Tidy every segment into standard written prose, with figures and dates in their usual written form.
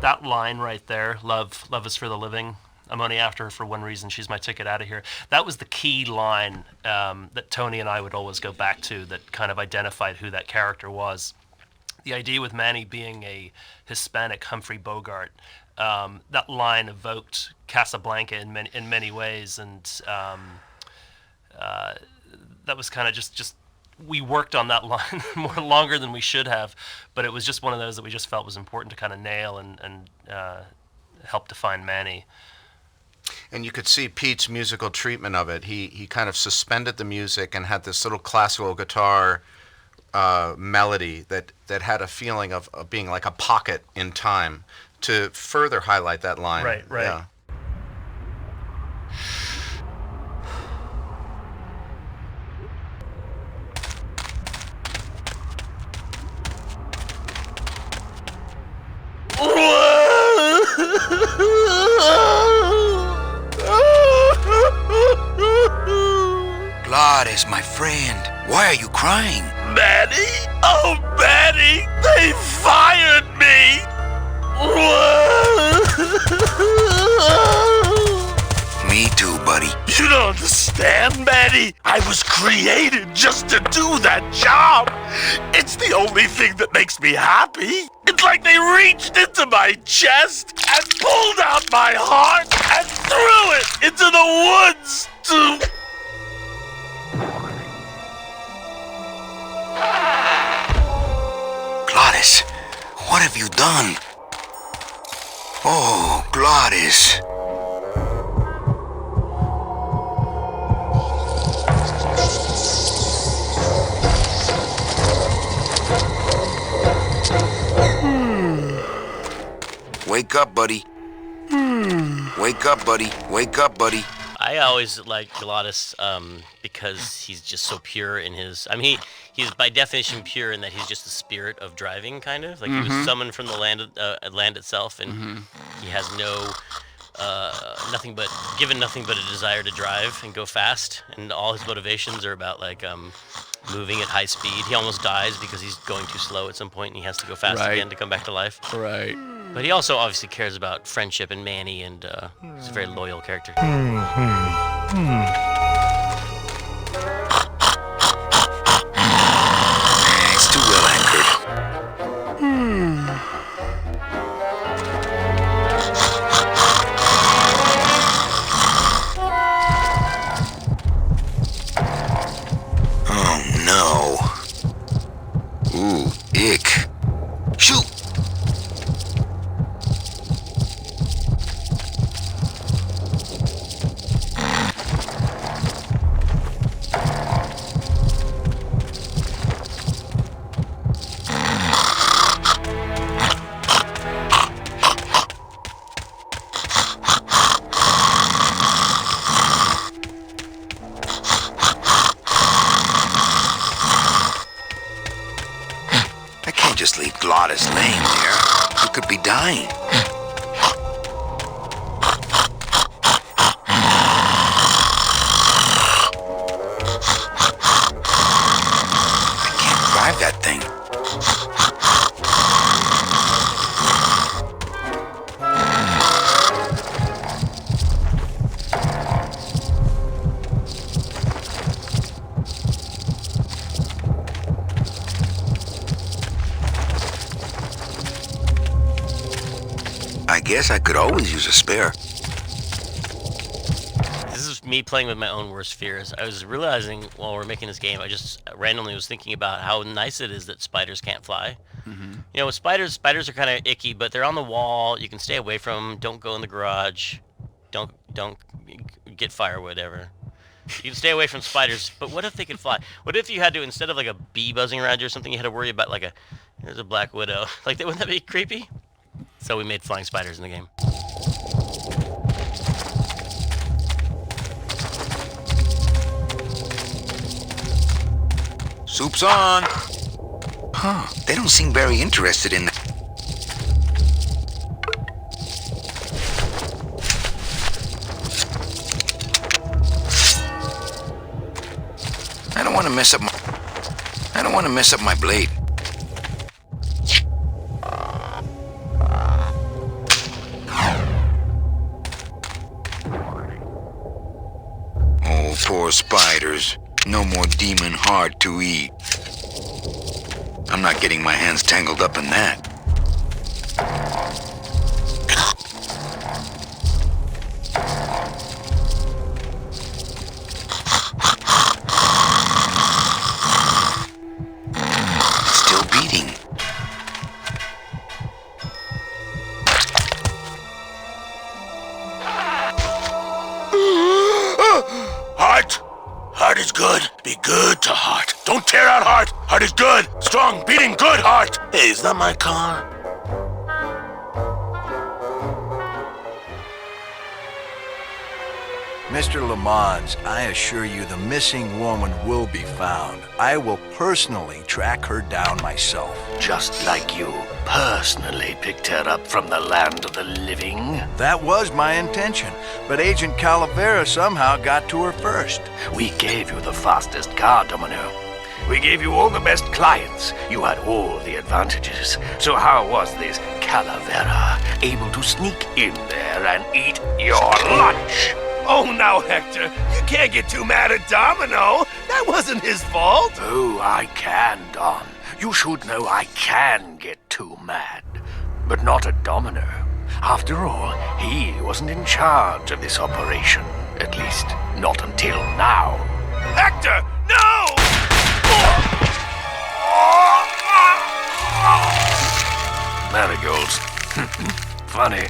That line right there, love is for the living. I'm only after her for one reason. She's my ticket out of here. That was the key line that Tony and I would always go back to that kind of identified who that character was. The idea with Manny being a Hispanic Humphrey Bogart, that line evoked Casablanca in many ways, and uh, that was kind of just we worked on that line more longer than we should have, but it was just one of those that we just felt was important to kind of nail and help define Manny. And you could see Pete's musical treatment of it. He kind of suspended the music and had this little classical guitar melody that had a feeling of being like a pocket in time to further highlight that line. Right. Yeah. Gladys, my friend, why are you crying? Manny? Oh, Manny! They fired me! Me too, buddy. You don't understand, Manny. I was created just to do that job. It's the only thing that makes me happy. It's like they reached into my chest and pulled out my heart and threw it into the woods to... Gladys, what have you done? Oh, Gladys. Wake up, buddy. Wake up, buddy. Wake up, buddy. I always liked Glottis because he's just so pure in his. I mean, he's by definition pure in that he's just the spirit of driving, kind of like he was summoned from the land itself, and he has no nothing but a desire to drive and go fast, and all his motivations are about like moving at high speed. He almost dies because he's going too slow at some point, and he has to go fast again to come back to life. Right. But he also obviously cares about friendship and Manny, and he's a very loyal character. It's too well anchored. Oh no. Ooh, ick. Shoot! I can't just leave Glottis laying there. He could be dying. I can't drive that thing. I guess I could always use a spare. This is me playing with my own worst fears. I was realizing while we're making this game, I just randomly was thinking about how nice it is that spiders can't fly. You know, with spiders are kind of icky, but they're on the wall. You can stay away from them. Don't go in the garage. Don't get firewood ever. You can stay away from spiders, but what if they could fly? What if you had to, instead of like a bee buzzing around you or something, you had to worry about like there's a black widow. Like, wouldn't that be creepy? So we made flying spiders in the game. Soup's on. Huh, they don't seem very interested in that. I don't want to mess up my blade. Poor spiders. No more demon heart to eat. I'm not getting my hands tangled up in that. Still beating. Heart! Heart is good. Be good to heart. Don't tear out heart. Heart is good. Strong, beating, good heart. Hey, is that my car? Mr. Lamont, I assure you the missing woman will be found. I will personally track her down myself. Just like you personally picked her up from the land of the living. That was my intention, but Agent Calavera somehow got to her first. We gave you the fastest car, Domino. We gave you all the best clients. You had all the advantages. So how was this Calavera able to sneak in there and eat your lunch? Oh, now, Hector, you can't get too mad at Domino. That wasn't his fault. Oh, I can, Don. You should know I can get too mad. But not at Domino. After all, he wasn't in charge of this operation. At least, not until now. Hector, no! Marigolds. Funny.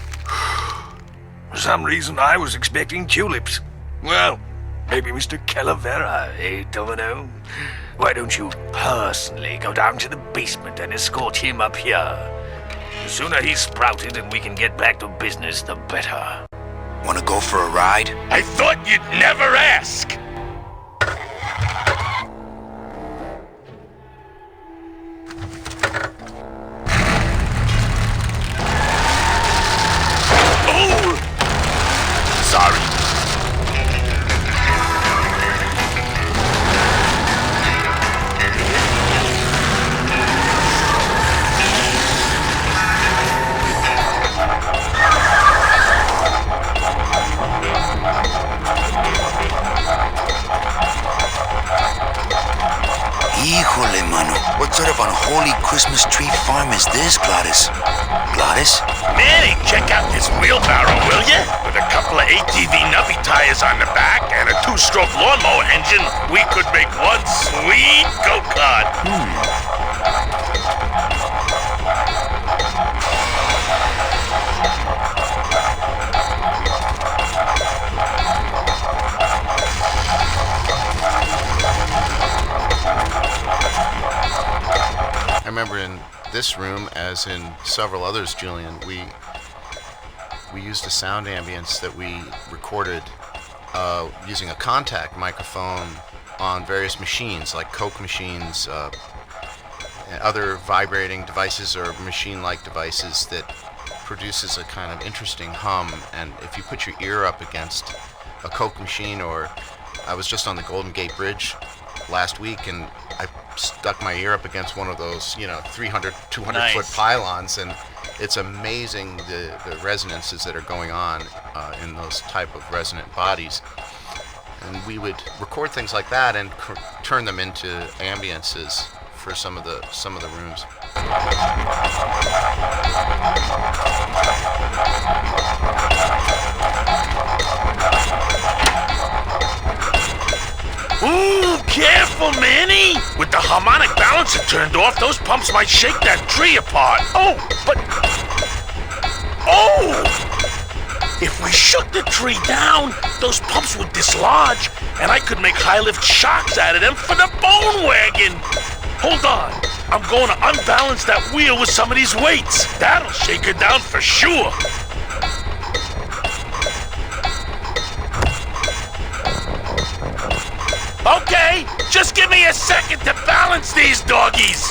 For some reason, I was expecting tulips. Well, maybe Mr. Calavera, eh, Domino? Why don't you personally go down to the basement and escort him up here? The sooner he's sprouted and we can get back to business, the better. Wanna go for a ride? I thought you'd never ask! Sorry. Híjole, mano. What sort of unholy Christmas tree farm is this, Gladys? Gladys? Manny, check out this wheelbarrow, will ya? With a couple of ATV nubby tires on the back and a 2-stroke lawnmower engine, we could make one sweet go-kart. I remember in this room, as in several others, Julian, we used a sound ambience that we recorded using a contact microphone on various machines, like Coke machines, and other vibrating devices or machine-like devices that produces a kind of interesting hum. And if you put your ear up against a Coke machine, or I was just on the Golden Gate Bridge last week and I stuck my ear up against one of those, 300, 200 foot pylons, and it's amazing the resonances that are going on in those type of resonant bodies. And we would record things like that and turn them into ambiences for some of the rooms. Ooh, careful, Manny! With the harmonic balancer turned off, those pumps might shake that tree apart. Oh! If we shook the tree down, those pumps would dislodge, and I could make high-lift shocks out of them for the bone wagon! Hold on, I'm going to unbalance that wheel with some of these weights. That'll shake her down for sure. Okay, just give me a second to balance these doggies.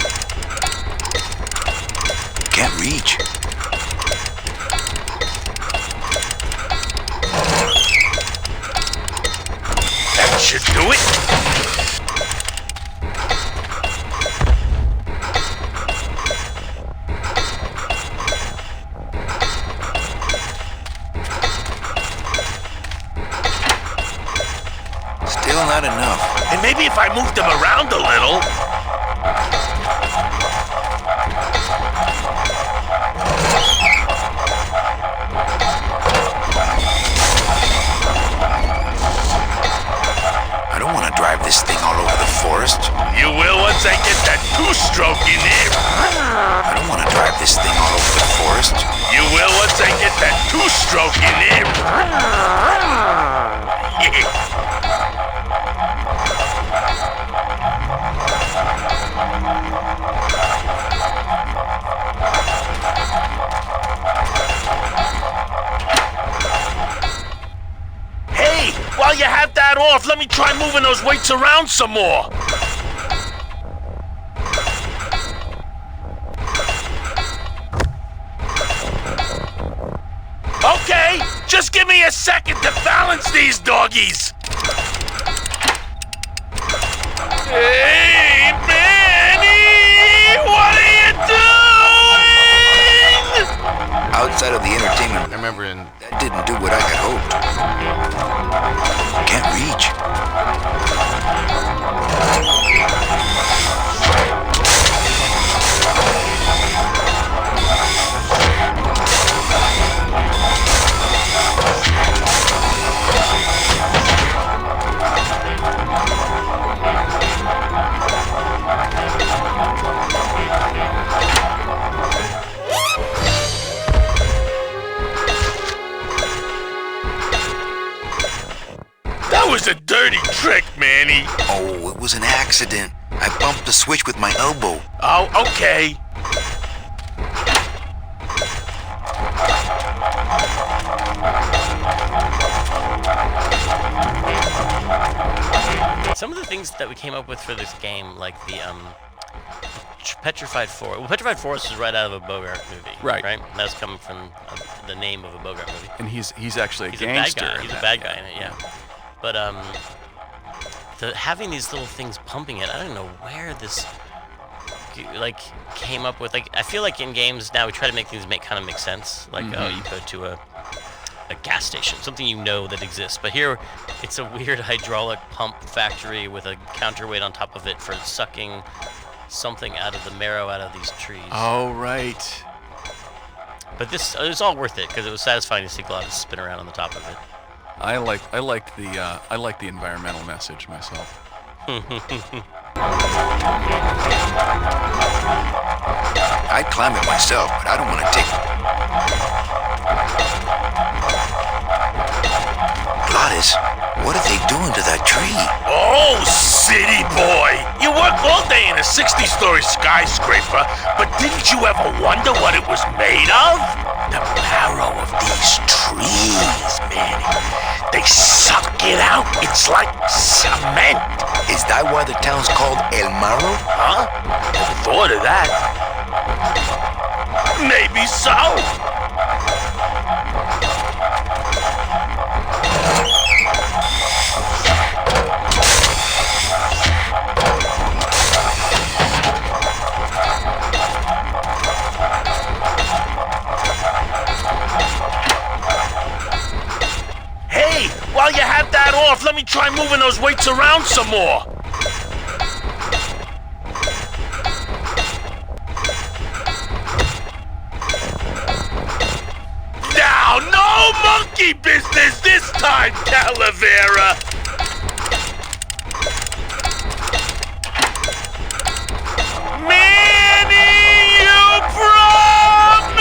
Can't reach. That should do it. Still Still not enough. And maybe if I moved them around a little. I don't want to drive this thing all over the forest. You will once I get that two-stroke in there. I don't want to drive this thing all over the forest. You will once I get that two-stroke in there. Hey, while you have that off, let me try moving those weights around some more. Okay, just give me a second to balance these doggies. Hey, Manny! What are you doing? Outside of the entertainment, I remember in that didn't do what I had hoped. Can't reach. That was a dirty trick, Manny. Oh, it was an accident. I bumped the switch with my elbow. Oh, okay. Some of the things that we came up with for this game, like the Petrified Forest. Well, Petrified Forest is right out of a Bogart movie. Right. Right? That's coming from the name of a Bogart movie. And he's actually a He's gangster. a bad guy. in He's a that. bad guy in it, yeah. But having these little things pumping it, I don't know where this like came up with. Like, I feel like in games now we try to make things kind of make sense. Like, oh, you go to a gas station, something you know that exists. But here, it's a weird hydraulic pump factory with a counterweight on top of it for sucking something out of the marrow out of these trees. Oh, right. But this, it was all worth it because it was satisfying to see Glottis spin around on the top of it. I like the environmental message myself. I'd climb it myself, but I don't want to take it. Glottis, what are they doing to that tree? Oh, city boy! You work all day in a 60-story skyscraper, but didn't you ever wonder what it was made of? The marrow of these trees, man. They suck it out. It's like cement. Is that why the town's called El Marrow? Huh? Never thought of that. Maybe so. Hey, while you have that off, let me try moving those weights around some more. Now, no monkey business this time, Calavera. Manny, you promise?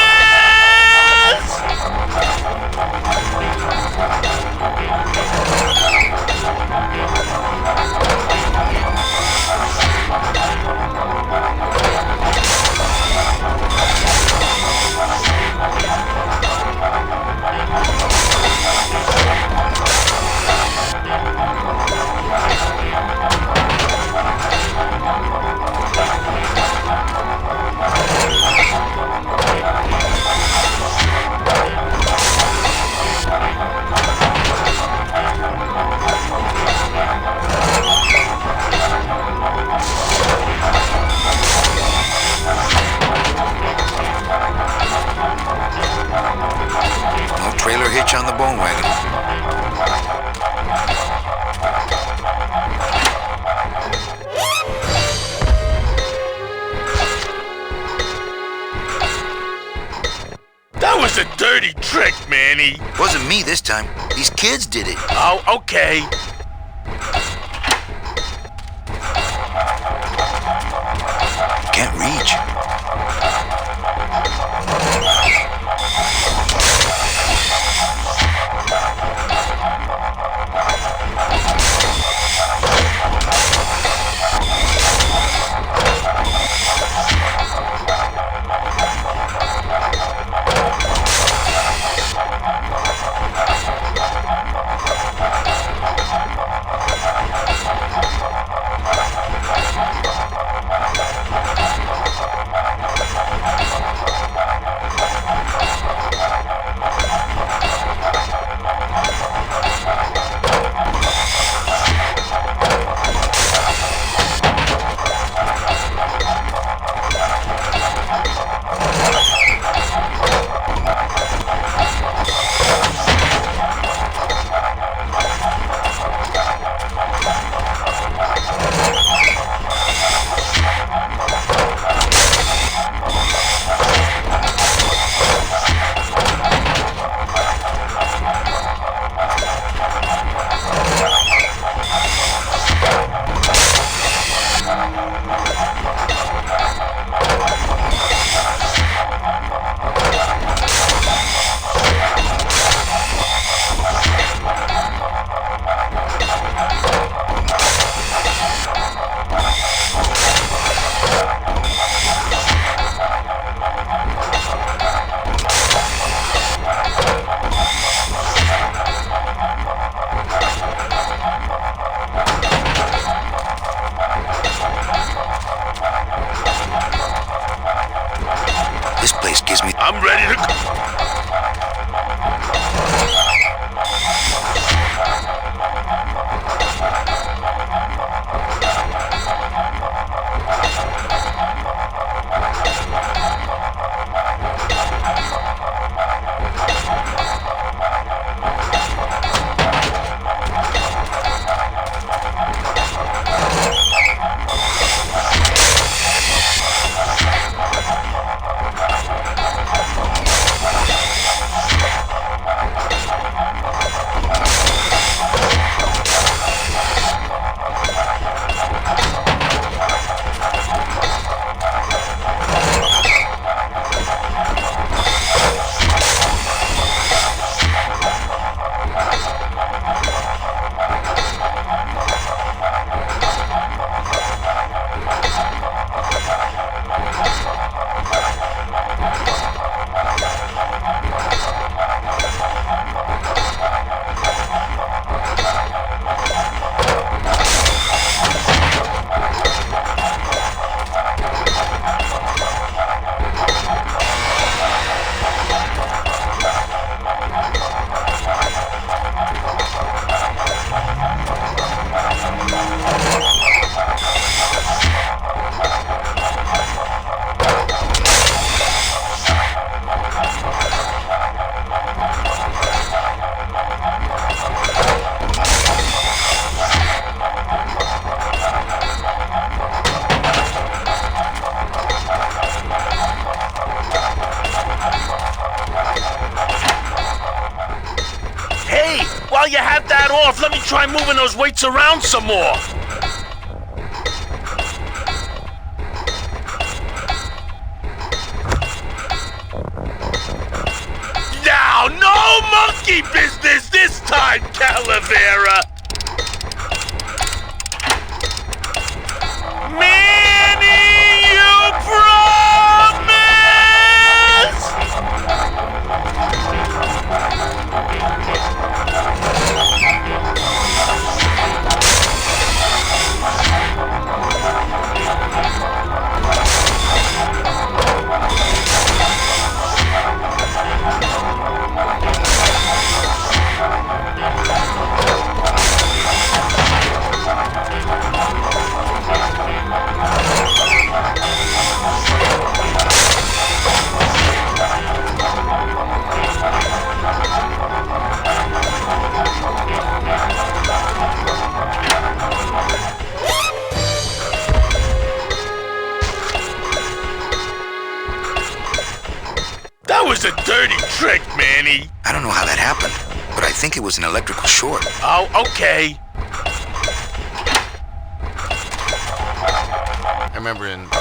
No trailer hitch on the bone wagon. That was a dirty trick, Manny. Wasn't me this time. These kids did it. Oh, okay. Can't reach. This place gives me... I'm ready to... Hey, while you have that off, let me try moving those weights around some more. Now, no monkey business this time, Calavera. Manny, you promise? That was a dirty trick, Manny. I don't know how that happened, but I think it was an electrical short. Oh, okay. I remember in I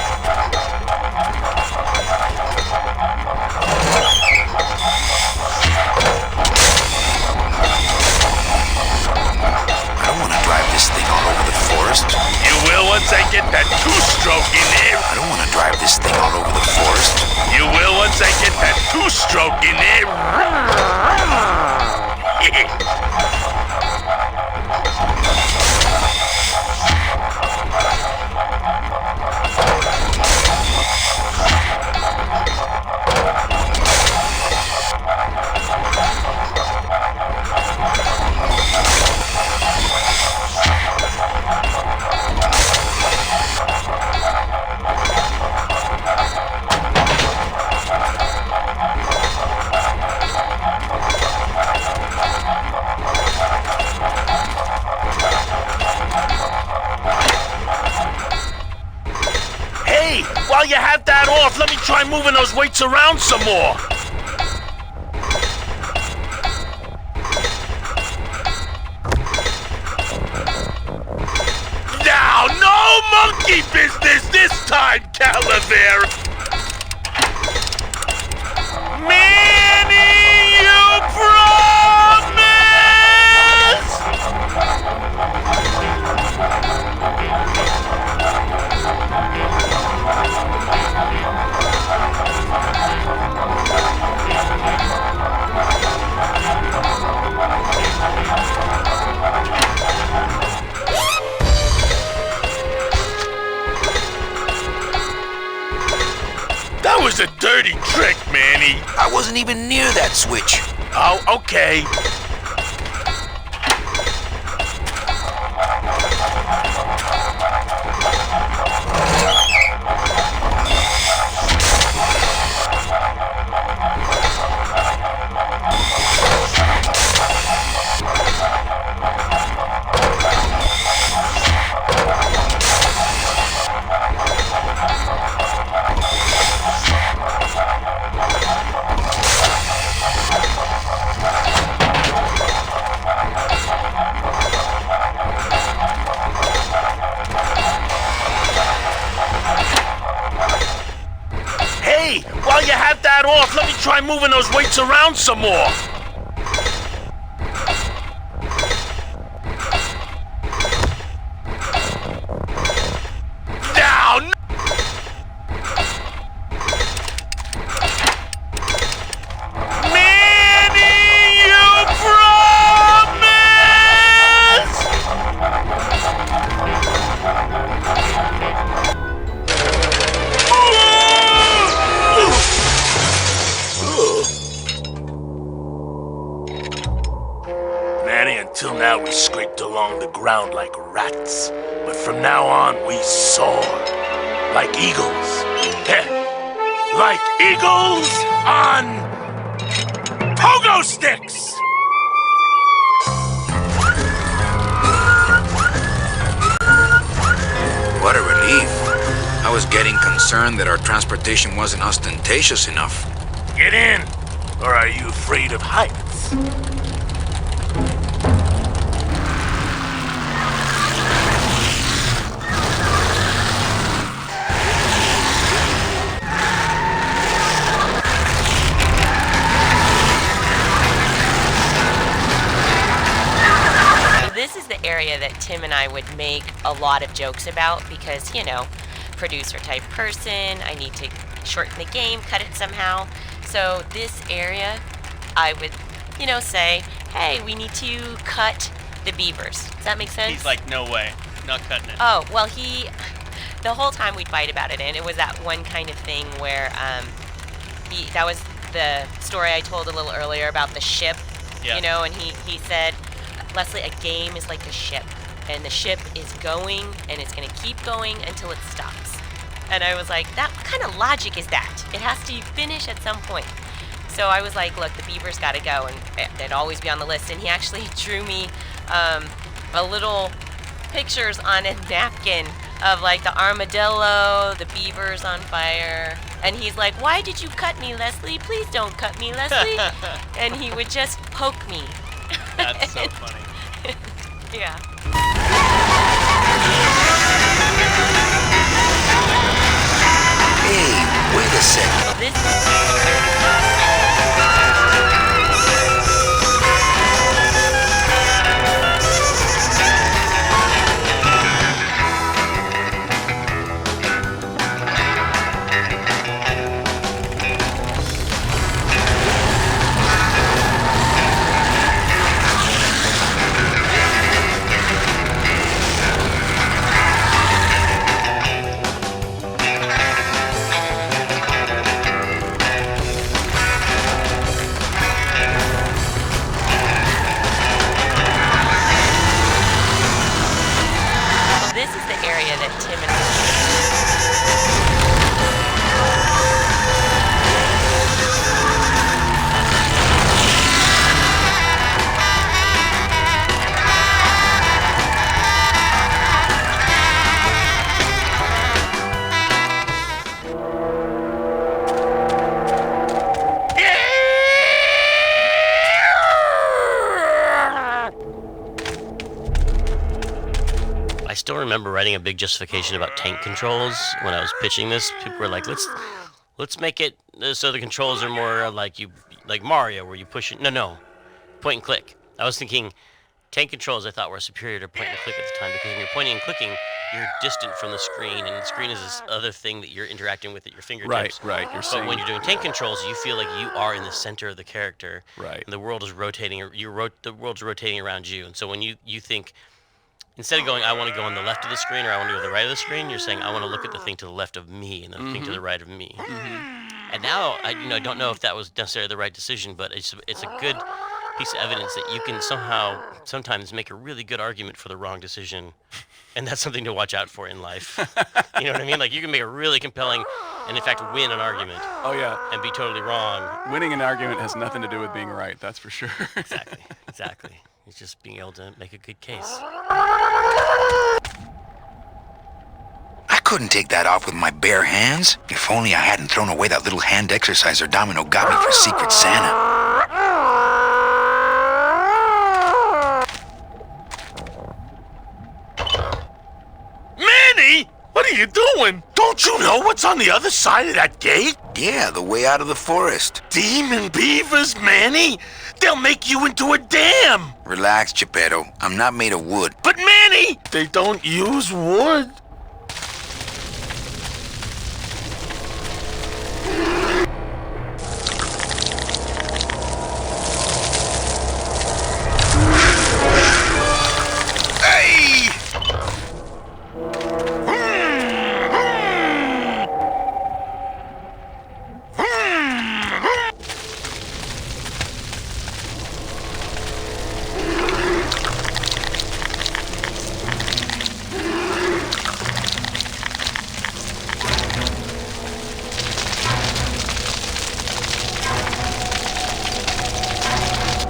don't want to drive this thing all over the forest. You will once I get that two-stroke in there. I don't want to drive this thing all over the forest. You will once I get that two-stroke in there. Hey, while you have that off, let me try moving those weights around some more. Now, no monkey business this time, Calaver. Manny, you promise? That was a dirty trick, Manny. I wasn't even near that switch. Oh, okay. Hey, while you have that off, let me try moving those weights around some more. Now, Manny, you promise? Manny, until now we scraped along the ground like rats. But from now on we soar. Like eagles. Heh. Like eagles on pogo sticks! What a relief. I was getting concerned that our transportation wasn't ostentatious enough. Get in! Or are you afraid of heights? This is the area that Tim and I would make a lot of jokes about because, you know, producer type person, I need to shorten the game, cut it somehow. So this area, I would, you know, say, hey, we need to cut the beavers. Does that make sense? He's like, no way, not cutting it. Oh, well, the whole time we'd fight about it, and it was that one kind of thing where, that was the story I told a little earlier about the ship, you know, and he said, Leslie, a game is like a ship, and the ship is going, and it's going to keep going until it stops. And I was like, what kind of logic is that? It has to finish at some point. So I was like, look, the beavers got to go, and they'd always be on the list. And he actually drew me a little pictures on a napkin of like the armadillo, the beavers on fire, And he's like, why did you cut me, Leslie? Please don't cut me, Leslie. And he would just poke me. That's so funny. Yeah. Hey, wait a second. This This is the area that Tim and I still remember writing a big justification about tank controls when I was pitching this. People were like, let's make it so the controls are more like Mario, where you push it. No, point and click. I was thinking tank controls I thought were superior to point and click at the time, because when you're pointing and clicking, you're distant from the screen, and the screen is this other thing that you're interacting with at your fingertips. Right. You're But saying. when you're doing tank controls, you feel like you are in the center of the character. Right. And the world is rotating. The world's rotating around you, and so when you think, instead of going, I want to go on the left of the screen or I want to go to the right of the screen, you're saying, I want to look at the thing to the left of me and the thing to the right of me. And now, I don't know if that was necessarily the right decision, but it's a good piece of evidence that you can sometimes make a really good argument for the wrong decision. And that's something to watch out for in life. You know what I mean? Like, you can make a really compelling and, in fact, win an argument Oh yeah. and be totally wrong. Winning an argument has nothing to do with being right. That's for sure. Exactly. It's just being able to make a good case. I couldn't take that off with my bare hands. If only I hadn't thrown away that little hand exerciser Domino got me for Secret Santa. Manny, what are you doing? Don't you know what's on the other side of that gate? Yeah, the way out of the forest. Demon beavers, Manny. They'll make you into a dam. Relax, Geppetto. I'm not made of wood. But Manny, they don't use wood. Hey!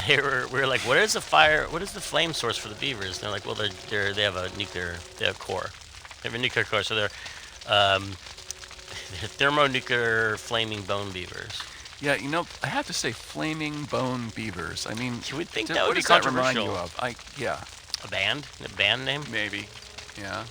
We were like, what is the flame source for the beavers? And they're like, well, they have a nuclear core. They have a nuclear core, so they're thermonuclear flaming bone beavers. Yeah, I have to say, flaming bone beavers. I mean, You would think what that would be does that remind you controversial. of? Yeah, A band name? maybe. Yeah.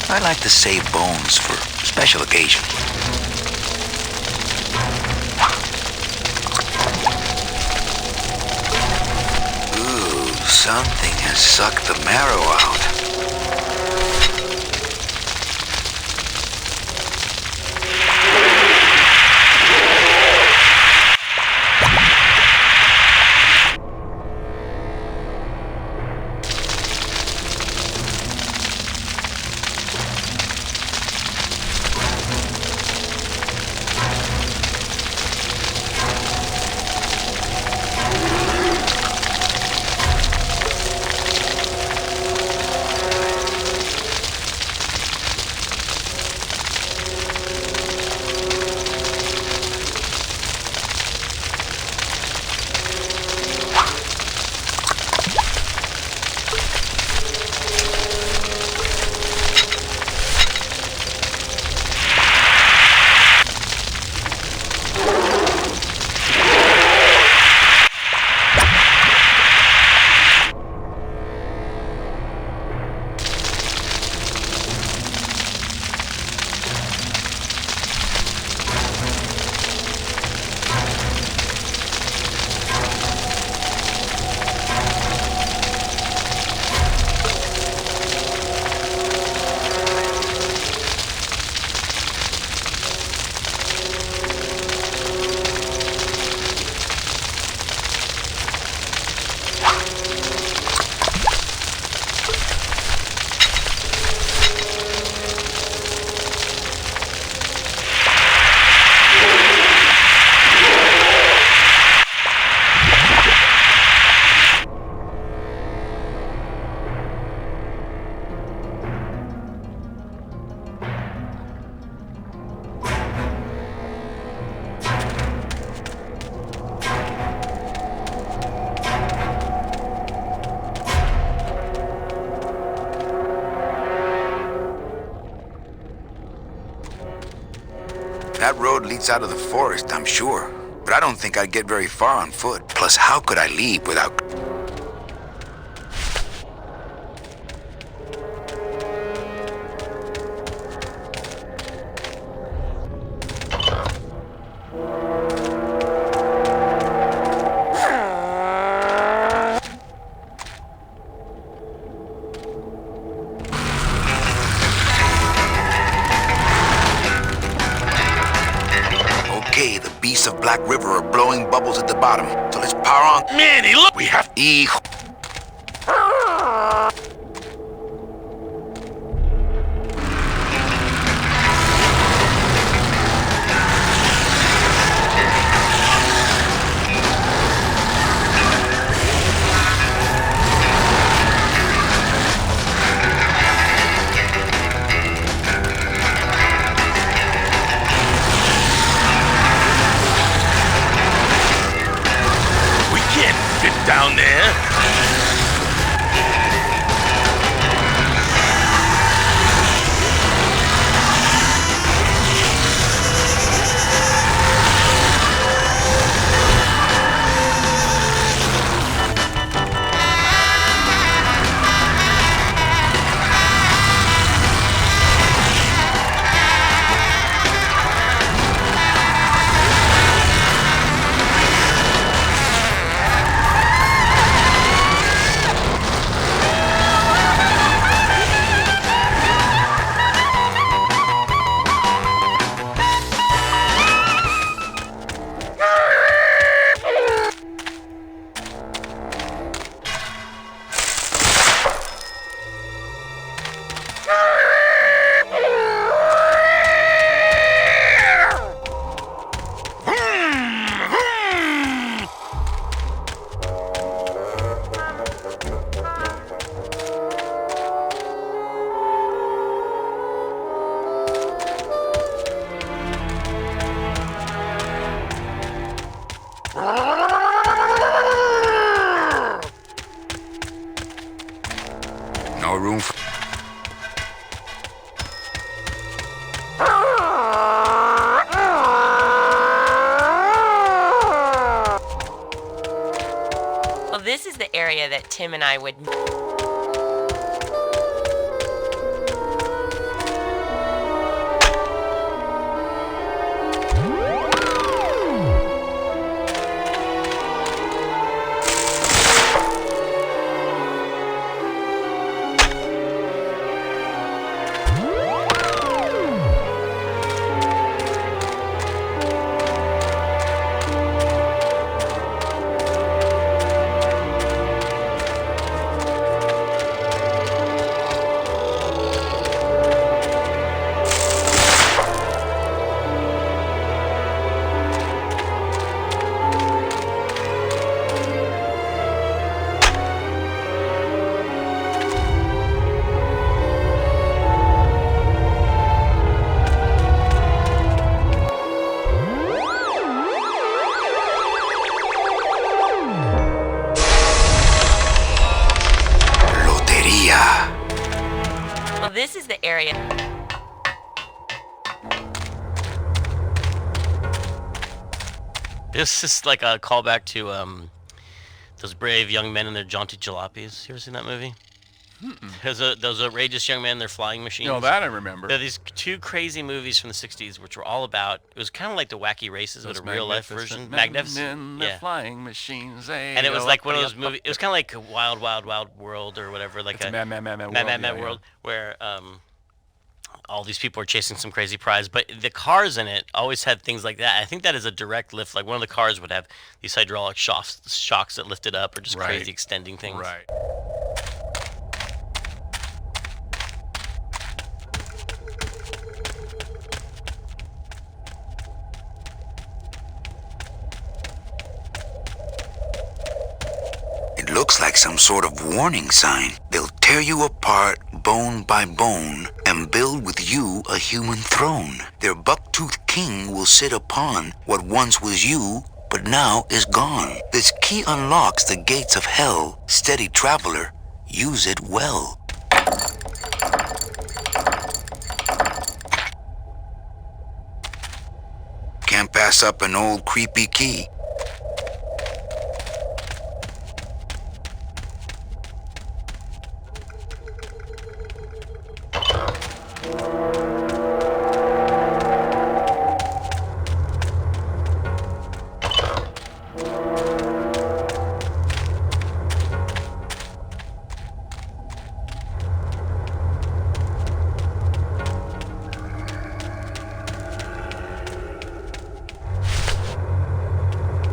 I like to save bones for special occasions. Ooh, something has sucked the marrow out. That road leads out of the forest, I'm sure. But I don't think I'd get very far on foot. Plus, how could I leave without... Okay, the beasts of Black River are blowing bubbles at the bottom. So let's power on. Manny, look! We have... Hijo. We can't fit down there. No room for... Well, this is the area that Tim and I would... you. This is like a callback to those brave young men and their jaunty jalopies. You ever seen that movie? Those outrageous young men, their flying machines. No, that I remember. There are these two crazy movies from the 60s which were all about, it was kind of like the Wacky Races, but a real life version. Magnificent. Yeah. Flying machines. And it was like one of those movies, it was kind of like a Wild, Wild, Wild World or whatever. Like it's a Mad World, where all these people are chasing some crazy prize. But the cars in it always had things like that. I think that is a direct lift. Like one of the cars would have these hydraulic shocks that lifted up or just crazy extending things. Right. It looks like some sort of warning sign. They'll tear you apart bone by bone and build with you a human throne. Their buck-toothed king will sit upon what once was you, but now is gone. This key unlocks the gates of hell. Steady traveler, use it well. Can't pass up an old creepy key.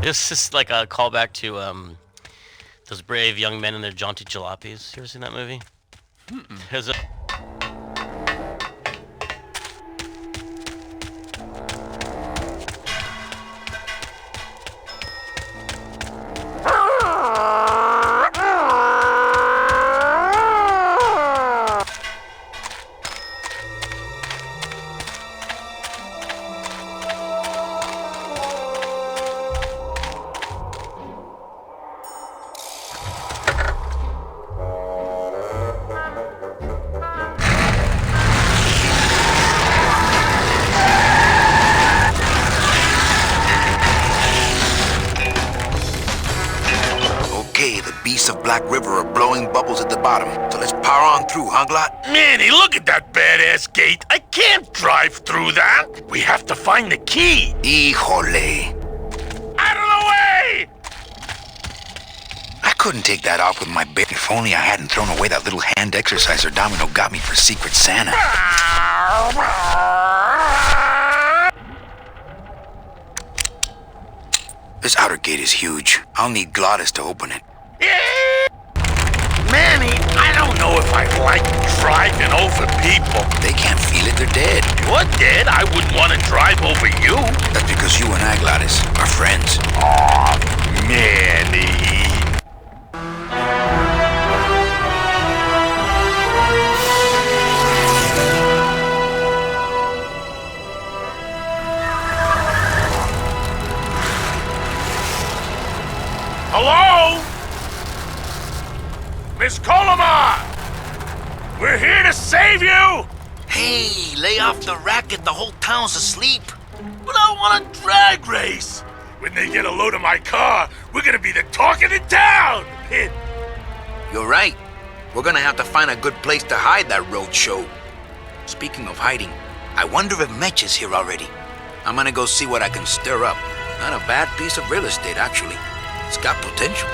This is like a callback to those brave young men and their jaunty jalopies. You ever seen that movie? There's a beasts of Black River are blowing bubbles at the bottom. So let's power on through, huh, Glot? Manny, look at that badass gate. I can't drive through that. We have to find the key. Híjole. Out of the way! I couldn't take that off with my bare. If only I hadn't thrown away that little hand exerciser Domino got me for Secret Santa. This outer gate is huge. I'll need Glottis to open it. Manny, I don't know if I like driving over people. They can't feel it, they're dead. You're dead? I wouldn't want to drive over you. That's because you and I, Glottis, are friends. Aw, Manny. Hello? Miss Colomar! We're here to save you! Hey, lay off the racket, the whole town's asleep. But I want a drag race! When they get a load of my car, we're gonna be the talk of the town! You're right. We're gonna have to find a good place to hide that road show. Speaking of hiding, I wonder if Mitch is here already. I'm gonna go see what I can stir up. Not a bad piece of real estate, actually. It's got potential.